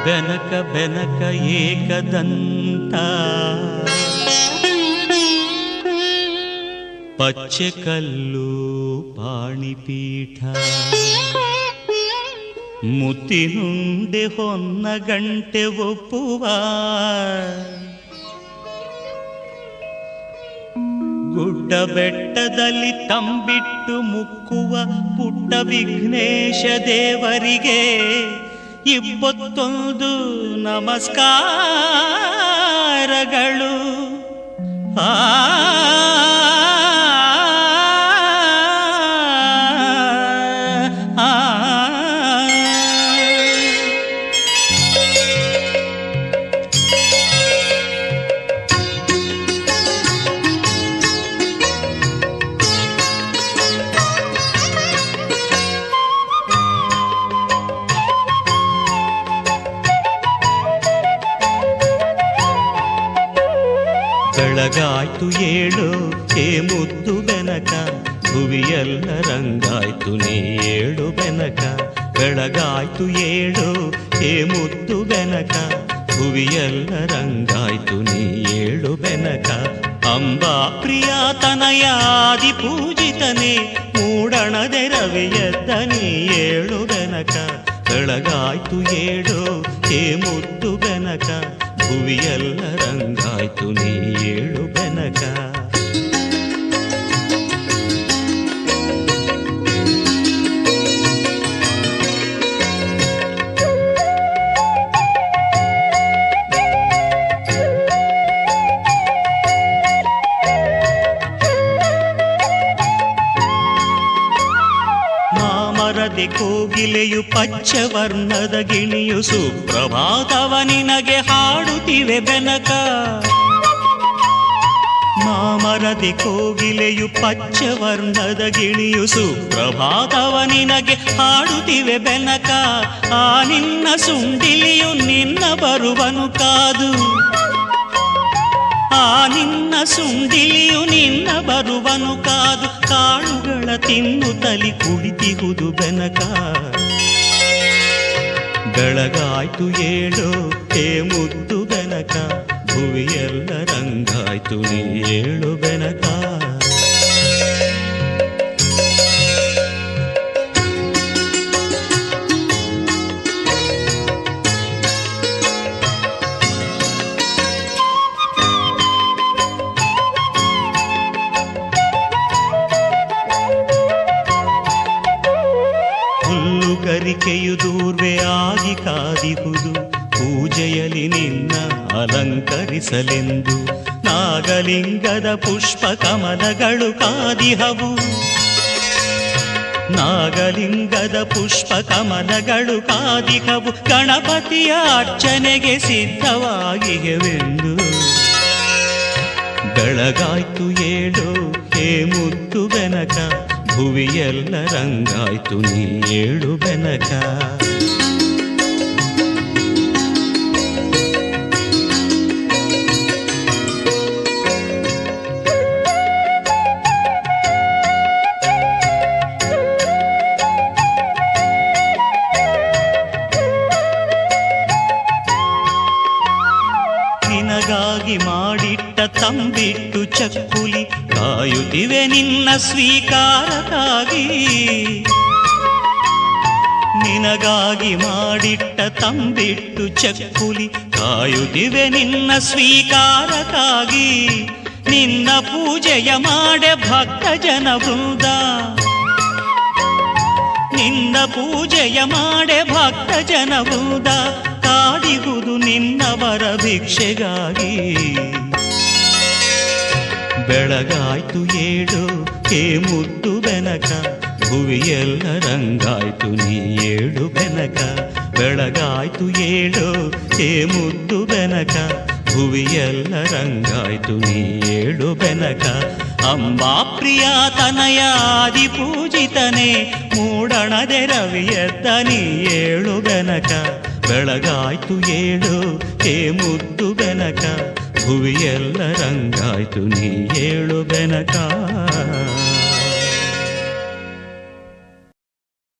ಬೆನಕ ಬೆನಕ ಏಕದಂತ ಪಚ್ಚೆ ಕಲ್ಲು ಪಾಣಿಪೀಠ ಮುತ್ತಿನುಂಡೆ ಹೊನ್ನ ಗಂಟೆ ಒಪ್ಪುವ ಗುಡ್ಡ ಬೆಟ್ಟದಲ್ಲಿ ತಂಬಿಟ್ಟು ಮುಕ್ಕುವ ಪುಟ್ಟ ವಿಘ್ನೇಶ ದೇವರಿಗೆ ಇಪ್ಪತ್ತೊಂದು ನಮಸ್ಕಾರಗಳು. ಬೆಳಗಾಯ್ತು ಏಳು ಹೇ ಮುದ್ದು ಬೆನಕ, ಭುವಿಯೆಲ್ಲ ರಂಗಾಯ್ತು ನೀ ಏಳು ಬೆನಕ. ಬೆಳಗಾಯ್ತು ಏಳು ಹೇ ಮುದ್ದು ಬೆನಕ, ಭುವಿಯೆಲ್ಲ ರಂಗಾಯ್ತು ನೀ ಏಳು ಬೆನಕ. ಅಂಬಾ ಪ್ರಿಯ ತನಯಾದಿ ಪೂಜಿತನೇ, ಮೂಡಣದೆ ರವಿಯದ್ದ ನೀ ಏಳು ಬೆನಕ. ಬೆಳಗಾಯ್ತು ಏಳು ಹೇ ಮುದ್ದು ಬೆನಕ, ಭುವಿಯೆಲ್ಲ ರಂಗಾಯ್ತು ನೀ ಏಳು ಬೆನಕ. ಮಾಮರದೆ ಕೋಗಿಲೆಯು ಪಚ್ಚವರ್ಣದ ಗಿಣಿಯು ಸುಪ್ರಭಾತವ ನಿನಗೆ ಹಾಡುತ್ತಿವೆ ಬೆನಕ. ಮಾಮರದೆ ಕೋಗಿಲೆಯು ಪಚ್ಚವರ್ಣದ ಗಿಣಿಯು ಸುಪ್ರಭಾತವ ನಿನಗೆ ಹಾಡುತ್ತಿವೆ ಬೆನಕ. ಆ ನಿನ್ನ ಸುಂಡಿಲಿಯು ನಿನ್ನ ಬರುವನು ಕಾದು, ಆ ನಿನ್ನ ಸುಂಡಿಲಿಯು ನಿನ್ನ ಬರುವನು ಕಾದು. ಕಾಳುಗಳ ತಿನ್ನುತ್ತಲಿ ಕುಳಿತಿಹುದು ಬೆನಕ. ಬೆಳಗಾಯ್ತು ಏಳು ಹೇ ಮುದ್ದು ಬೆನಕ, ಭುವಿಯೆಲ್ಲ ರಂಗಾಯ್ತು ನೀ ಏಳು ಬೆನಕ. ಹುಲ್ಲುಗರಿಕೆಯು ದೂರ್ವೆ ಆಗಿ ಕಾದಿಹುದು, ಪೂಜೆಯಲ್ಲಿ ನಿನ್ನ ಅಲಂಕರಿಸಲೆಂದು. ನಾಗಲಿಂಗದ ಪುಷ್ಪ ಕಮಲಗಳು ಕಾದಿಹವು, ನಾಗಲಿಂಗದ ಪುಷ್ಪ ಕಮಲಗಳು ಕಾದಿಹವು. ಗಣಪತಿಯ ಅರ್ಚನೆಗೆ ಸಿದ್ಧವಾಗಿವೆಂದು. ಬೆಳಗಾಯ್ತು ಏಳು ಹೇ ಮುದ್ದು ಬೆನಕ, ಭುವಿಯೆಲ್ಲ ರಂಗಾಯ್ತು ನೀ ಏಳು ಬೆನಕ. ನಿನಗಾಗಿ ಮಾಡಿಟ್ಟ ತಂಬಿಟ್ಟು ಚಕ್ಕುಲಿ ಕಾಯುತ್ತಿವೆ ನಿನ್ನ ಸ್ವೀಕಾರಕ್ಕಾಗಿ. ನಿನಗಾಗಿ ಮಾಡಿಟ್ಟ ತಂಬಿಟ್ಟು ಚಕ್ಕುಲಿ ಕಾಯುತ್ತಿವೆ ನಿನ್ನ ಸ್ವೀಕಾರಕ್ಕಾಗಿ. ನಿನ್ನ ಪೂಜೆಯ ಮಾಡೆ ಭಕ್ತ ಜನ ವೃಂದ, ನಿನ್ನ ಪೂಜೆಯ ಮಾಡೆ ಭಕ್ತ ಜನ ವೃಂದ. ಕಾದಿಗುವುದು ನಿನ್ನವರ ಭಿಕ್ಷೆಗಾಗಿ. ಬೆಳಗಾಯ್ತು ಏಳು ಹೇ ಮುದ್ದು ಬೆನಕ, ಭುವಿಯೆಲ್ಲ ರಂಗಾಯ್ತು ನೀ ಏಳು ಬೆನಕ. ಬೆಳಗಾಯ್ತು ಏಳು ಹೇ ಮುದ್ದು ಬೆನಕ, ಭುವಿಯೆಲ್ಲ ರಂಗಾಯ್ತು ನೀ ಏಳು ಬೆನಕ. ಅಂಬಾ ಪ್ರಿಯ ತನಯಾದಿ ಪೂಜಿತನೇ, ಮೂಡಣದೆ ರವಿಯದ್ದ ನೀ ಏಳು ಬೆನಕ. ಬೆಳಗಾಯ್ತು ಏಳು ಹೇ ಮುದ್ದು ಬೆನಕ, ಭುವಿಯೆಲ್ಲ ರಂಗಾಯ್ತು ನೀ ಏಳು ಬೆನಕ.